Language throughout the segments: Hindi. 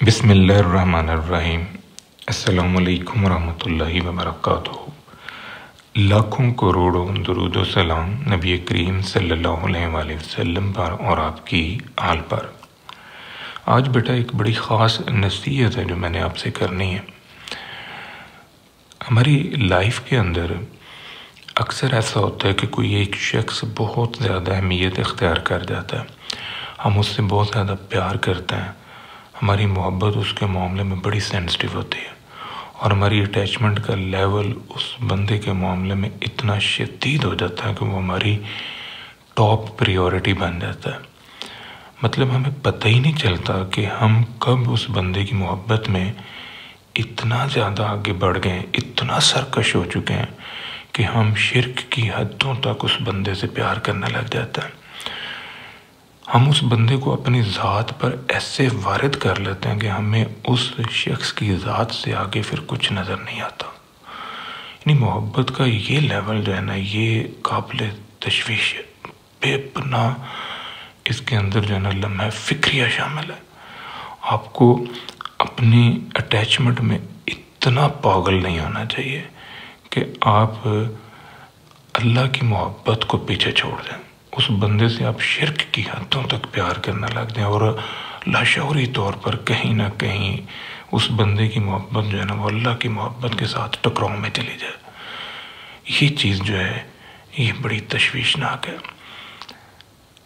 बिस्मिल्लाहिर्रहमानिर्रहीम। अस्सलामुअलैकुम वरहमतुल्लाहि वबरकातुहू। लाखों करोड़ों दुरूद व सलाम नबी करीम सल्लल्लाहु अलैहि वसल्लम पर और आपकी आल पर। आज बेटा एक बड़ी ख़ास नसीहत है जो मैंने आपसे करनी है। हमारी लाइफ के अंदर अक्सर ऐसा होता है कि कोई एक शख्स बहुत ज़्यादा अहमियत इख्तियार कर जाता है, हम उससे बहुत ज़्यादा प्यार करते हैं, हमारी मोहब्बत उसके मामले में बड़ी सेंसिटिव होती है और हमारी अटैचमेंट का लेवल उस बंदे के मामले में इतना शदीद हो जाता है कि वो हमारी टॉप प्रायोरिटी बन जाता है। मतलब हमें पता ही नहीं चलता कि हम कब उस बंदे की मोहब्बत में इतना ज़्यादा आगे बढ़ गए, इतना सरकश हो चुके हैं कि हम शिर्क की हदों तक उस बंदे से प्यार करने लग जाते हैं। हम उस बंदे को अपनी ज़ात पर ऐसे वारिद कर लेते हैं कि हमें उस शख्स की ज़ात से आगे फिर कुछ नज़र नहीं आता। यानी मोहब्बत का ये लेवल जो है ना, ये काबिल तशवीश है, बेपनाह इसके अंदर जो है ना लम्हा फ़िक्रिया शामिल है। आपको अपनी अटैचमेंट में इतना पागल नहीं होना चाहिए कि आप अल्लाह की मोहब्बत को पीछे छोड़ दें, उस बंदे से आप शिर्क की हदों तक प्यार करने लग जाएं और लाशऊरी तौर पर कहीं ना कहीं उस बंदे की मोहब्बत जो है ना वो अल्लाह की मोहब्बत के साथ टकराव में चली जाए। ये चीज़ जो है ये बड़ी तशवीशनाक है।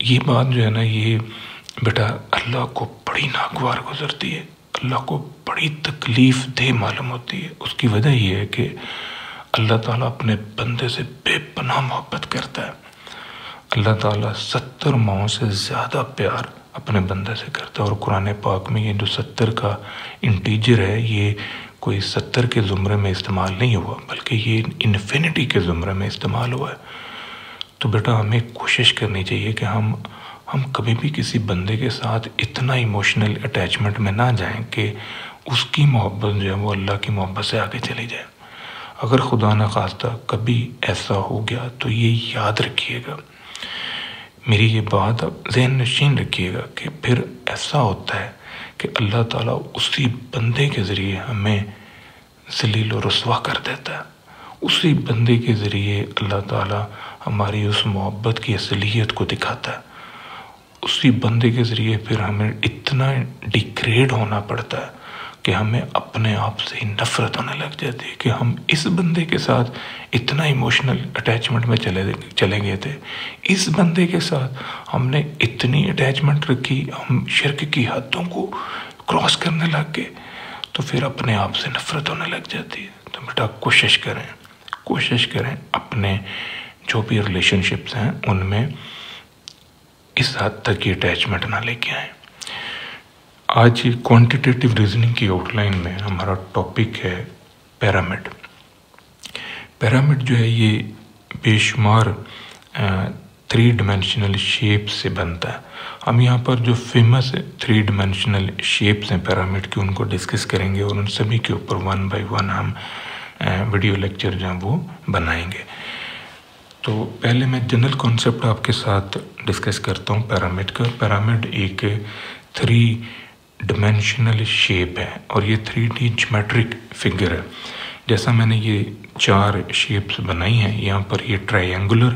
ये बात जो है ना ये बेटा अल्लाह को बड़ी नागवार गुजरती है, अल्लाह को बड़ी तकलीफ़ दे मालूम होती है। उसकी वजह यह है कि अल्लाह ताला अपने बंदे से बेपनाह मोहब्बत करता है। अल्लाह ताला 70 माओं से ज़्यादा प्यार अपने बंदे से करता है और कुरान पाक में ये जो 70 का इंटीजर है ये कोई 70 के ज़ुमरे में इस्तेमाल नहीं हुआ, बल्कि ये इन्फिनिटी के ज़ुमरे में इस्तेमाल हुआ है। तो बेटा हमें कोशिश करनी चाहिए कि हम कभी भी किसी बंदे के साथ इतना इमोशनल अटैचमेंट में ना जाएं कि उसकी मोहब्बत जो है वो अल्लाह की मोहब्बत से आगे चली जाए। अगर खुदा न खास्ता कभी ऐसा हो गया तो ये याद रखिएगा, मेरी ये बात आप ज़हन नशीन रखिएगा कि फिर ऐसा होता है कि अल्लाह ताला उसी बंदे के ज़रिए हमें ज़लील और रुस्वा कर देता है। उसी बंदे के ज़रिए अल्लाह ताला हमारी उस मोहब्बत की असलियत को दिखाता है। उसी बंदे के ज़रिए फिर हमें इतना डिग्रेड होना पड़ता है कि हमें अपने आप से ही नफ़रत होने लग जाती है कि हम इस बंदे के साथ इतना इमोशनल अटैचमेंट में चले गए थे, इस बंदे के साथ हमने इतनी अटैचमेंट रखी, हम शिर्क की हदों को क्रॉस करने लग गए, तो फिर अपने आप से नफ़रत होने लग जाती है। तो बेटा कोशिश करें अपने जो भी रिलेशनशिप्स हैं उनमें इस हद तक की अटैचमेंट ना लेके आएँ। आज क्वांटिटेटिव रीजनिंग की आउटलाइन में हमारा टॉपिक है पिरामिड। पिरामिड जो है ये बेशुमार 3 डिमेंशनल शेप से बनता है। हम यहाँ पर जो फेमस 3 डिमेंशनल शेप्स हैं पिरामिड की उनको डिस्कस करेंगे और उन सभी के ऊपर 1 बाय 1 हम वीडियो लेक्चर जो हैं वो बनाएंगे। तो पहले मैं जनरल कॉन्सेप्ट आपके साथ डिस्कस करता हूँ पिरामिड का। पिरामिड एक 3 डिमेंशनल शेप है और ये 3D ज्योमेट्रिक फिगर है। जैसा मैंने ये 4 शेप्स बनाई हैं, यहाँ पर ये ट्रायंगुलर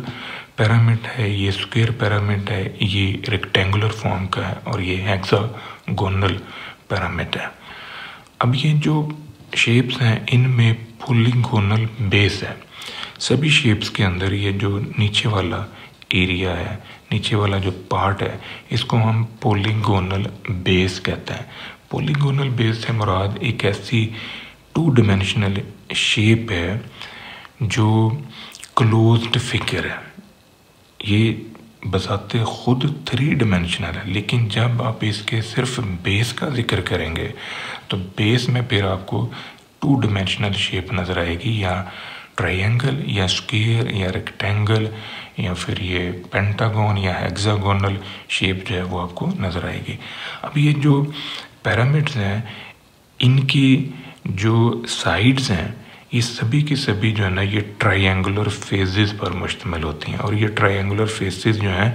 पिरामिड है, ये स्क्वायर पिरामिड है, ये रेक्टेंगुलर फॉर्म का है और ये हेक्सागोनल पिरामिड है। अब ये जो शेप्स हैं इनमें पॉलीगोनल बेस है। सभी शेप्स के अंदर ये जो नीचे वाला एरिया है, नीचे वाला जो पार्ट है, इसको हम पॉलीगोनल बेस कहते हैं। पॉलीगोनल बेस से मुराद एक ऐसी 2 डिमेंशनल शेप है जो क्लोज्ड फिगर है। ये बजाते खुद 3 डिमेंशनल है, लेकिन जब आप इसके सिर्फ बेस का जिक्र करेंगे तो बेस में फिर आपको 2 डिमेंशनल शेप नज़र आएगी, या ट्रायंगल या स्क्वायर या रेक्टेंगल या फिर ये पेंटागन या हेक्सागोनल शेप जो है वो आपको नज़र आएगी। अब ये जो पिरामिड्स हैं इनकी जो साइड्स हैं ये सभी की सभी जो है ना ये ट्रायंगुलर फेसेस पर मुश्तमिल होती हैं और ये ट्रायंगुलर फेसेस जो हैं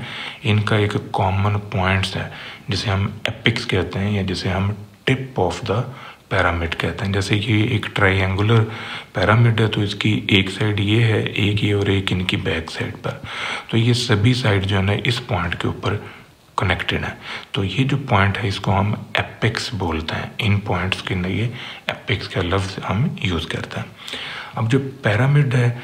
इनका एक कॉमन पॉइंट्स है जिसे हम एपिक्स कहते हैं या जिसे हम टिप ऑफ द पिरामिड कहते हैं। जैसे ये एक ट्रायंगुलर पिरामिड है तो इसकी एक साइड ये है, एक ये और एक इनकी बैक साइड पर, तो ये सभी साइड जो है ना इस पॉइंट के ऊपर कनेक्टेड है। तो ये जो पॉइंट है इसको हम एपेक्स बोलते हैं। इन पॉइंट्स के लिए एपेक्स का लफ्ज़ हम यूज़ करते हैं। अब जो पिरामिड है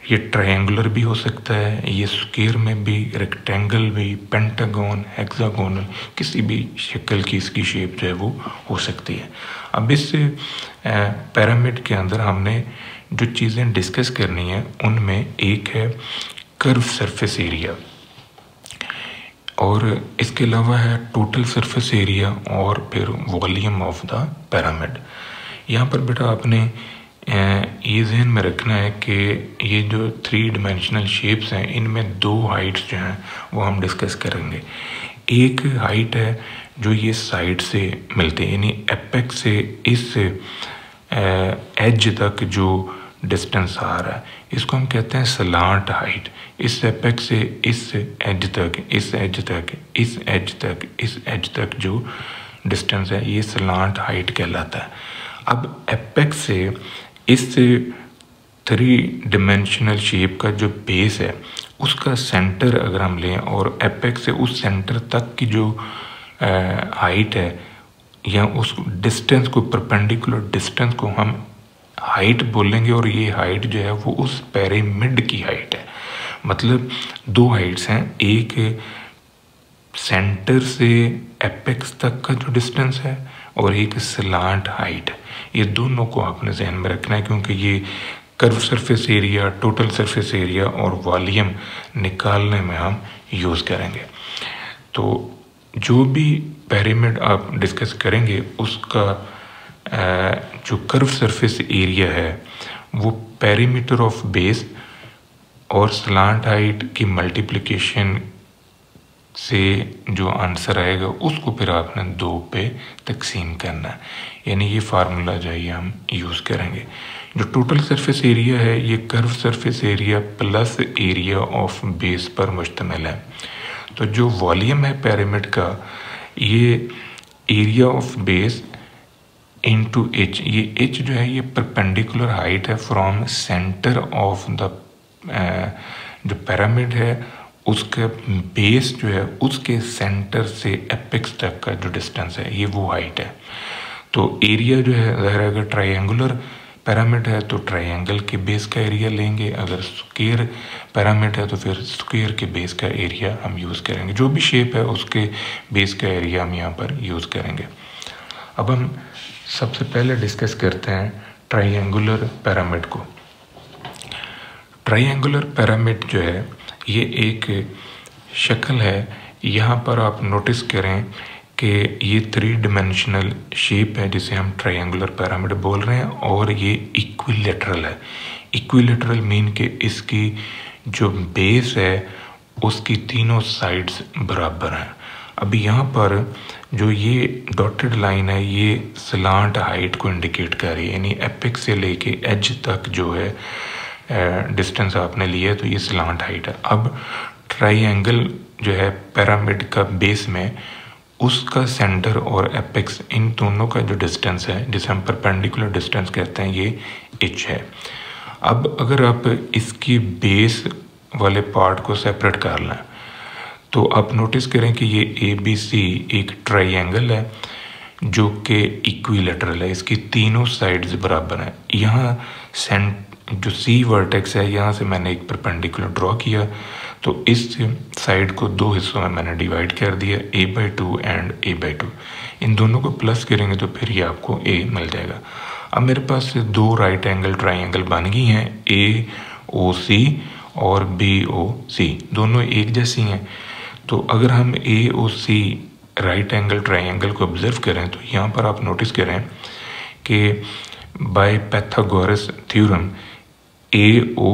ये ट्रायंगुलर भी हो सकता है, ये स्क्वायर में भी, रेक्टेंगल भी, पेंटागन, हेक्सागोनल, किसी भी शक्ल की इसकी शेप जो है वो हो सकती है। अब इस पिरामिड के अंदर हमने जो चीज़ें डिस्कस करनी है उनमें एक है कर्व सरफेस एरिया, और इसके अलावा है टोटल सरफेस एरिया, और फिर वॉल्यूम ऑफ द पिरामिड। यहाँ पर बेटा आपने ये जहन में रखना है कि ये जो 3 डायमेंशनल शेप्स हैं इनमें 2 हाइट्स जो हैं वो हम डिस्कस करेंगे। एक हाइट है जो ये साइड से मिलते हैं, यानी एपेक्स से इस एज तक जो डिस्टेंस आ रहा है इसको हम कहते हैं स्लांट हाइट। इस एपेक्स से इस एज तक, इस एज तक, इस एज तक, इस एज तक जो डिस्टेंस है ये स्लांट हाइट कहलाता है। अब एपेक्स से इस 3 डायमेंशनल शेप का जो बेस है उसका सेंटर अगर हम लें और एपेक्स से उस सेंटर तक की जो हाइट है या उस डिस्टेंस को, परपेंडिकुलर डिस्टेंस को हम हाइट बोलेंगे, और ये हाइट जो है वो उस पिरामिड की हाइट है। मतलब 2 हाइट्स हैं, एक सेंटर से एपेक्स तक का जो डिस्टेंस है और एक स्लांट हाइट है। ये दोनों को आपने ध्यान में रखना है क्योंकि ये curve surface area, total surface area और वॉल्यूम निकालने में हम यूज़ करेंगे। तो जो भी पिरामिड आप डिस्कस करेंगे उसका जो कर्व सरफेस एरिया है वो पेरीमीटर ऑफ बेस और स्लांट हाइट की मल्टीप्लिकेशन से जो आंसर आएगा उसको फिर आपने 2 पे तकसीम करना है, यानी ये फार्मूला जो है हम यूज़ करेंगे। जो टोटल सरफेस एरिया है ये curve surface area plus area of base पर मुश्तमिल है। तो जो वॉल्यूम है पिरामिड का ये area of base into H, ये एच जो है ये परपेंडिकुलर हाइट है फ्रॉम सेंटर ऑफ द जो पिरामिड है उसका बेस जो है उसके सेंटर से एपेक्स तक का जो डिस्टेंस है ये वो हाइट है। तो एरिया जो है ज़ाहिर अगर ट्रायंगुलर पिरामिड है तो ट्रायंगल के बेस का एरिया लेंगे, अगर स्क्वायर पिरामिड है तो फिर स्क्वायर के बेस का एरिया हम यूज़ करेंगे। जो भी शेप है उसके बेस का एरिया हम यहाँ पर यूज़ करेंगे। अब हम सबसे पहले डिस्कस करते हैं ट्रायंगुलर पिरामिड को। ट्रायंगुलर पिरामिड जो है ये एक शक्ल है। यहाँ पर आप नोटिस करें कि ये 3 डायमेंशनल शेप है जिसे हम ट्रायंगुलर पिरामिड बोल रहे हैं, और ये इक्विलेटरल है। इक्विलेटरल मीन कि इसकी जो बेस है उसकी तीनों साइड्स बराबर हैं। अभी यहाँ पर जो ये डॉटेड लाइन है ये स्लांट हाइट को इंडिकेट कर रही है, यानी एपेक्स से लेके एज तक जो है डिस्टेंस आपने लिया तो ये स्लांट हाइट है। अब ट्रायंगल जो है पिरामिड का बेस में उसका सेंटर और एपेक्स इन दोनों का जो डिस्टेंस है जिसे हम परपेंडिकुलर डिस्टेंस कहते हैं ये एच है। अब अगर आप इसकी बेस वाले पार्ट को सेपरेट कर लें तो आप नोटिस करें कि ये ABC एक ट्रायंगल है जो कि इक्विलेटरल है, इसकी तीनों साइड्स बराबर हैं। यहाँ जो C वर्टेक्स है यहाँ से मैंने एक परपेंडिकुलर ड्रॉ किया तो इस साइड को 2 हिस्सों में मैंने डिवाइड कर दिया, A/2 एंड A/2। इन दोनों को प्लस करेंगे तो फिर ये आपको A मिल जाएगा। अब मेरे पास 2 राइट एंगल ट्रायंगल बन गई हैं, AOC और BOC, दोनों एक जैसी हैं। तो अगर हम AOC राइट एंगल ट्रायंगल को ऑब्जर्व करें तो यहाँ पर आप नोटिस करें कि बाय पाइथागोरस थ्योरम AO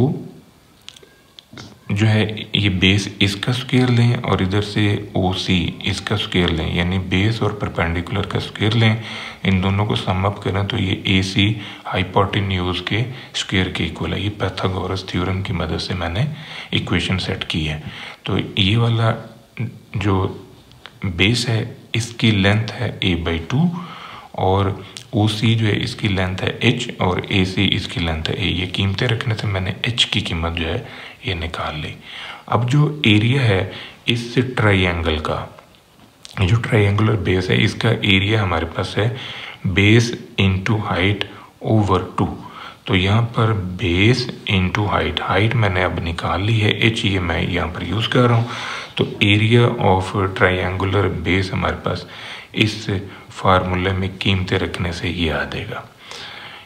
जो है ये बेस इसका स्क्वायर लें और इधर से OC इसका स्क्वायर लें, यानी बेस और परपेंडिकुलर का स्क्वायर लें, इन दोनों को सम अप करें तो ये AC हाइपोटेन्यूज के स्क्वायर के इक्वल है। ये पाइथागोरस थ्योरम की मदद से मैंने इक्वेशन सेट की है। तो ये वाला जो बेस है इसकी लेंथ है A/2 और OC जो है इसकी लेंथ है h और AC इसकी लेंथ है a। ये कीमतें रखने से मैंने h की कीमत जो है ये निकाल ली। अब जो एरिया है इस ट्राइंगल का, जो ट्राइंगुलर बेस है इसका एरिया हमारे पास है बेस इंटू हाइट ओवर 2। तो यहाँ पर बेस इंटू हाइट, हाइट मैंने अब निकाल ली है, h ये मैं यहाँ पर यूज़ कर रहा हूँ। तो एरिया ऑफ ट्राइंगुलर बेस हमारे पास इस फार्मूले में कीमतें रखने से ये आ देगा।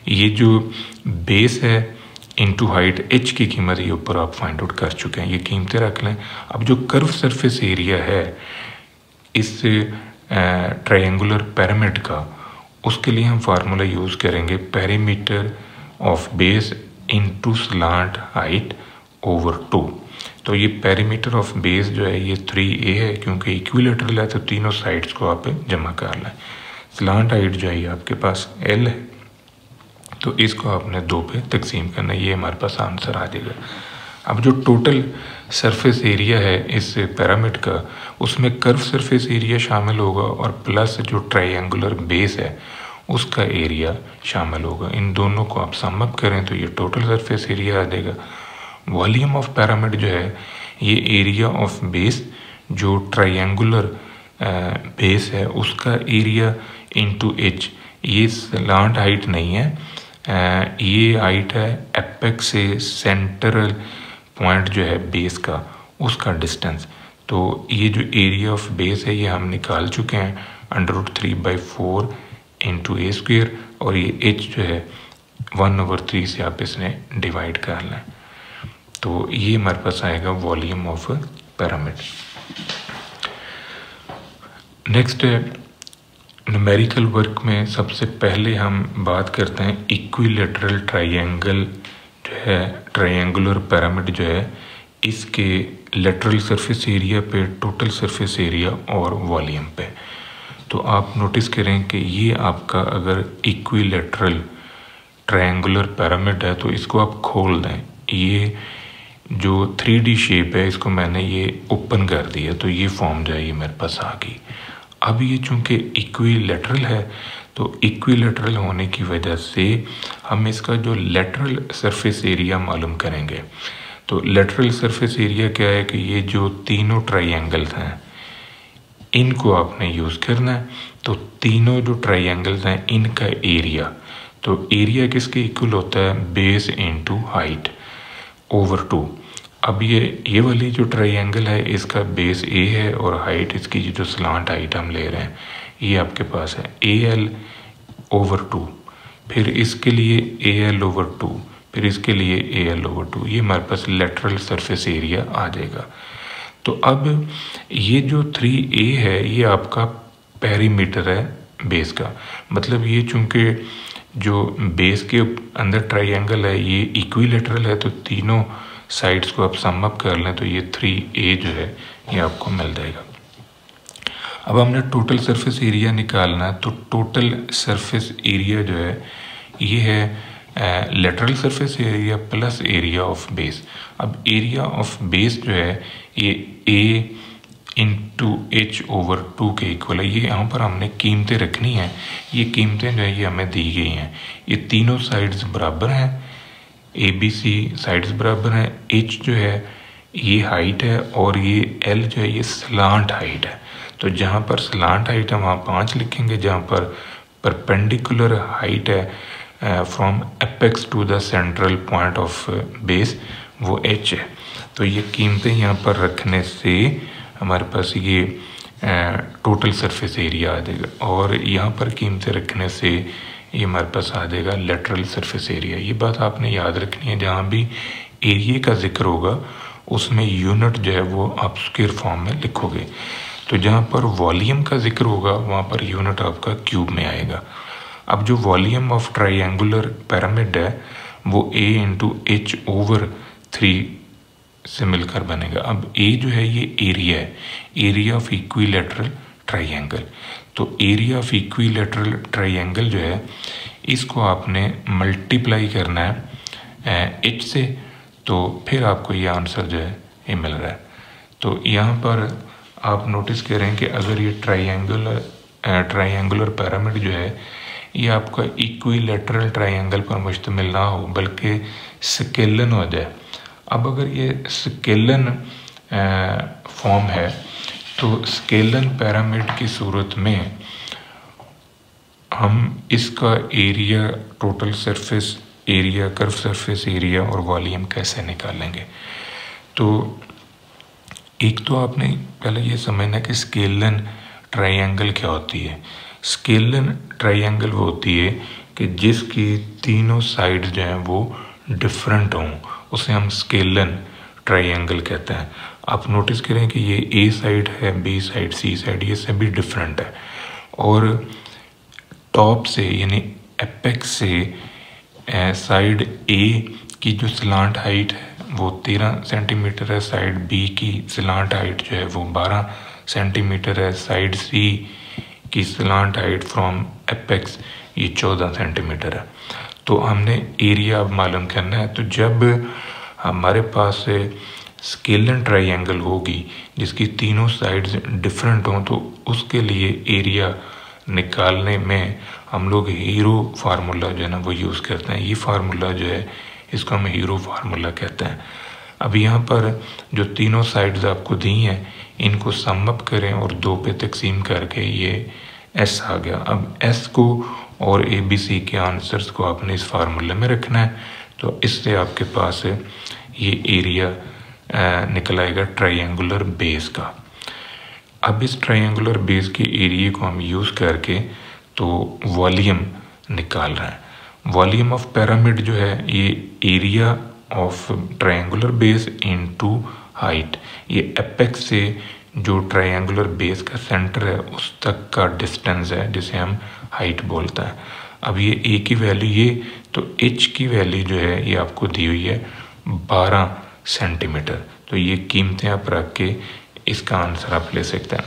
ये जो बेस है इंटू हाइट, h की कीमत ये ऊपर आप फाइंड आउट कर चुके हैं, ये कीमतें रख लें। अब जो कर्व सरफेस एरिया है इस ट्रायंगुलर पिरामिड का, उसके लिए हम फार्मूला यूज़ करेंगे perimeter of base into slant height over 2। तो ये पेरीमीटर ऑफ बेस जो है ये 3a है, क्योंकि इक्विलेटरल है तो तीनों साइड्स को आप जमा कर लें। स्लांट हाइट जो है ये आपके पास l है, तो इसको आपने 2 पे तकसीम करना है, ये हमारे पास आंसर आ जाएगा। अब जो टोटल सरफेस एरिया है इस पिरामिड का, उसमें कर्व सरफेस एरिया शामिल होगा और प्लस जो ट्रायंगुलर बेस है उसका एरिया शामिल होगा। इन दोनों को आप सम अप करें तो ये टोटल सरफेस एरिया आ जाएगा। वॉल्यूम ऑफ पिरामिड जो है ये एरिया ऑफ बेस, जो ट्रायंगुलर बेस है उसका एरिया इंटू h। ये स्लांट हाइट नहीं है, ये हाइट है एपेक्स से सेंट्रल पॉइंट जो है बेस का, उसका डिस्टेंस। तो ये जो एरिया ऑफ बेस है ये हम निकाल चुके हैं √3/4 इंटू a स्क्वेयर, और ये h जो है 1/3 से आप इसने डिवाइड कर लें। तो ये हमारे पास आएगा वॉल्यूम ऑफ पिरामिड। नेक्स्ट है न्यूमेरिकल वर्क में सबसे पहले हम बात करते हैं इक्विलेटरल ट्रायंगल जो है, ट्रायंगुलर पिरामिड जो है, इसके लेटरल सरफेस एरिया पे, टोटल सरफेस एरिया और वॉल्यूम पे। तो आप नोटिस करें कि ये आपका अगर इक्विलेटरल ट्रायंगुलर पिरामिड है तो इसको आप खोल दें, ये जो 3D शेप है इसको मैंने ये ओपन कर दिया, तो ये फॉर्म जो है ये मेरे पास आ गई। अब ये चूंकि इक्विलेटरल है तो इक्विलेटरल होने की वजह से हम इसका जो लेटरल सरफेस एरिया मालूम करेंगे। तो लेटरल सरफेस एरिया क्या है कि ये जो तीनों ट्रायंगल्स हैं इनको आपने यूज़ करना है। तो तीनों जो ट्रायंगल्स हैं इनका एरिया, तो एरिया किसके इक्वल होता है, बेस इंटू हाइट ओवर 2। अब ये वाली जो ट्रायंगल है इसका बेस a है और हाइट इसकी जो स्लांट हाइट हम ले रहे हैं ये आपके पास है AL ओवर 2, फिर इसके लिए AL ओवर 2, फिर इसके लिए AL ओवर 2। ये हमारे पास लेटरल सरफेस एरिया आ जाएगा। तो अब ये जो 3a है ये आपका पेरीमीटर है बेस का, मतलब ये चूंकि जो बेस के अंदर ट्रायंगल है ये इक्विलेटरल है, तो तीनों साइड्स को आप सम अप कर लें तो ये 3a जो है ये आपको मिल जाएगा। अब हमने टोटल सरफेस एरिया निकालना है, तो टोटल सरफेस एरिया जो है ये है lateral surface area plus area of base. अब एरिया ऑफ बेस जो है ये a इंटू h ओवर 2 के इक्वल है। ये यहाँ पर हमने कीमतें रखनी हैं, ये कीमतें जो है ये हमें दी गई हैं। ये तीनों साइड्स बराबर हैं, ABC साइड्स बराबर हैं, h जो है ये हाइट है और ये L जो है ये स्लांट हाइट है। तो जहाँ पर स्लांट हाइट है वहाँ 5 लिखेंगे, जहाँ पर परपेंडिकुलर हाइट है from apex to the central point of base वो h है। तो ये कीमतें यहाँ पर रखने से हमारे पास ये टोटल सरफेस एरिया आ जाएगा, और यहाँ पर कीमतें रखने से ये हमारे पास आ जाएगा लेटरल सरफेस एरिया। ये बात आपने याद रखनी है, जहाँ भी एरिया का जिक्र होगा उसमें यूनिट जो है वो आप स्क्वायर फॉर्म में लिखोगे। तो जहाँ पर वॉल्यूम का जिक्र होगा वहाँ पर यूनिट आपका क्यूब में आएगा। अब जो वॉल्यूम ऑफ ट्रायंगुलर पिरामिड है वो a इंटू h ओवर 3 से मिलकर बनेगा। अब a जो है ये एरिया है, एरिया ऑफ इक्विलेटरल ट्रायंगल। तो एरिया ऑफ इक्विलेटरल ट्रायंगल जो है इसको आपने मल्टीप्लाई करना है h से, तो फिर आपको ये आंसर जो है ये मिल रहा है। तो यहाँ पर आप नोटिस करें कि अगर ये ट्रायंगुलर पिरामिड जो है ये आपका इक्विलेटरल ट्रायंगल पर मुश्तमिल ना हो बल्कि स्केलन हो जाए। अब अगर ये स्केलन फॉर्म है तो स्केलन पिरामिड की सूरत में हम इसका area, total surface area, curve surface area और वॉल्यूम कैसे निकालेंगे। तो एक तो आपने पहले ये समझना कि स्केलन ट्रायंगल क्या होती है। स्केलन ट्रायंगल वो होती है कि जिसकी तीनों साइड जो हैं वो डिफरेंट हों, उसे हम स्केलन ट्रायंगल कहते हैं। आप नोटिस करें कि ये ए साइड है, बी साइड, सी साइड, ये सभी डिफरेंट है। और टॉप से यानी एपेक्स से साइड ए की जो स्लांट हाइट है वो 13 सेंटीमीटर है, साइड बी की स्लांट हाइट जो है वो 12 सेंटीमीटर है, साइड सी की स्लांट हाइट फ्रॉम एपेक्स ये 14 सेंटीमीटर है। तो हमने एरिया अब मालूम करना है। तो जब हमारे पास स्केलन ट्रायंगल होगी जिसकी तीनों साइड्स डिफरेंट हों तो उसके लिए एरिया निकालने में हम लोग हीरो फार्मूला जो है ना वो यूज़ करते हैं। ये फार्मूला जो है इसको हम हीरो फार्मूला कहते हैं। अब यहाँ पर जो तीनों साइड्स आपको दी हैं इनको सम अप करें और 2 पे तकसीम करके ये एस आ गया। अब एस को और ए बी सी के आंसर्स को आपने इस फार्मूले में रखना है। तो इससे आपके पास ये एरिया निकल आएगा ट्रायंगुलर बेस का। अब इस ट्रायंगुलर बेस के एरिया को हम यूज़ करके तो वॉल्यूम निकाल रहे हैं। वॉल्यूम ऑफ पिरामिड जो है ये area of triangular base into height, ये एपेक्स से जो ट्रायंगुलर बेस का सेंटर है उस तक का डिस्टेंस है जिसे हम हाइट बोलते हैं। अब ये ए की वैल्यू ये, तो एच की वैल्यू जो है ये आपको दी हुई है 12 सेंटीमीटर। तो ये कीमतें आप रख के इसका आंसर आप ले सकते हैं।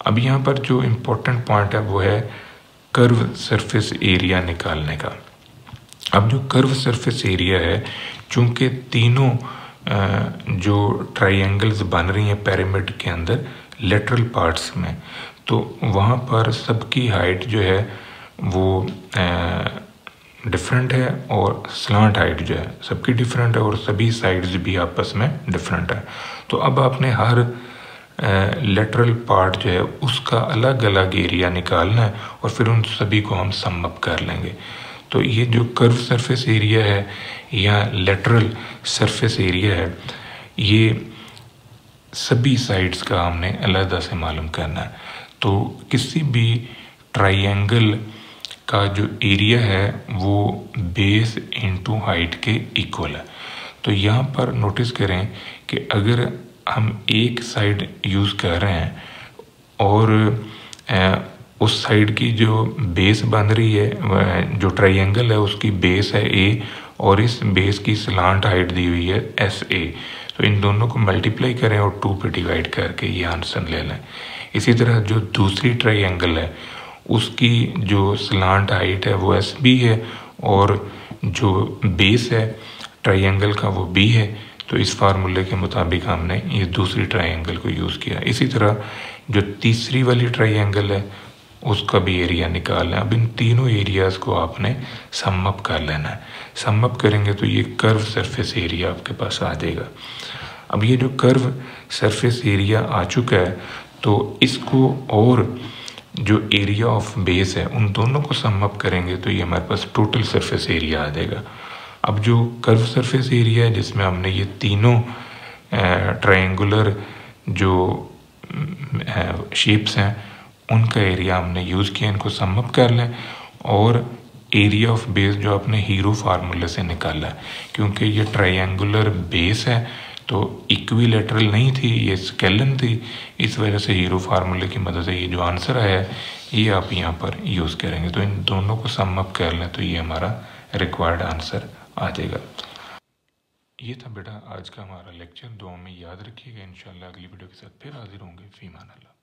अब यहाँ पर जो इम्पोर्टेंट पॉइंट है वो है कर्व सरफेस एरिया निकालने का। अब जो कर्व सरफेस एरिया है, चूँकि तीनों जो ट्रायंगल्स बन रही हैं पिरामिड के अंदर लेटरल पार्ट्स में, तो वहाँ पर सबकी हाइट जो है वो डिफरेंट है और स्लांट हाइट जो है सबकी डिफरेंट है और सभी साइड्स भी आपस में डिफरेंट है। तो अब आपने हर लेटरल पार्ट जो है उसका अलग अलग एरिया निकालना है और फिर उन सभी को हम सम अप कर लेंगे। तो ये जो कर्व सरफेस एरिया है या लेटरल सरफेस एरिया है, ये सभी साइड्स का हमने अलग से मालूम करना है। तो किसी भी ट्रायंगल का जो एरिया है वो बेस इनटू हाइट के इक्वल है। तो यहाँ पर नोटिस करें कि अगर हम एक साइड यूज़ कर रहे हैं और उस साइड की जो बेस बन रही है, जो ट्रायंगल है उसकी बेस है ए और इस बेस की स्लांट हाइट दी हुई है एस ए, तो इन दोनों को मल्टीप्लाई करें और 2 पे डिवाइड करके ये आंसर ले लें। इसी तरह जो दूसरी ट्रायंगल है उसकी जो स्लांट हाइट है वो एस बी है और जो बेस है ट्रायंगल का वो बी है। तो इस फार्मूले के मुताबिक हमने ये दूसरी ट्रायंगल को यूज़ किया। इसी तरह जो तीसरी वाली ट्रायंगल है उसका भी एरिया निकालना है। अब इन तीनों एरियाज़ को आपने सम अप कर लेना है। सम अप करेंगे तो ये कर्व सरफेस एरिया आपके पास आ जाएगा। अब ये जो कर्व सरफेस एरिया आ चुका है तो इसको और जो एरिया ऑफ बेस है उन दोनों को सम अप करेंगे तो ये हमारे पास टोटल सरफेस एरिया आ जाएगा। अब जो कर्व सरफेस एरिया है जिसमें हमने ये तीनों ट्रायंगुलर जो शेप्स हैं उनका एरिया हमने यूज़ किया, इनको सम अप कर लें और एरिया ऑफ बेस जो आपने हीरो फार्मूले से निकाला है, क्योंकि ये ट्रायंगुलर बेस है तो इक्विलेटरल नहीं थी, ये स्केलन थी, इस वजह से हीरो फार्मूले की मदद से ये जो आंसर आया है ये आप यहाँ पर यूज़ करेंगे। तो इन दोनों को सम अप कर लें तो ये हमारा रिक्वायर्ड आंसर आ जाएगा। ये था बेटा आज का हमारा लेक्चर। दुआ में याद रखिएगा। इंशाल्लाह अगली वीडियो के साथ फिर हाजिर होंगे। फीमान अल्लाह।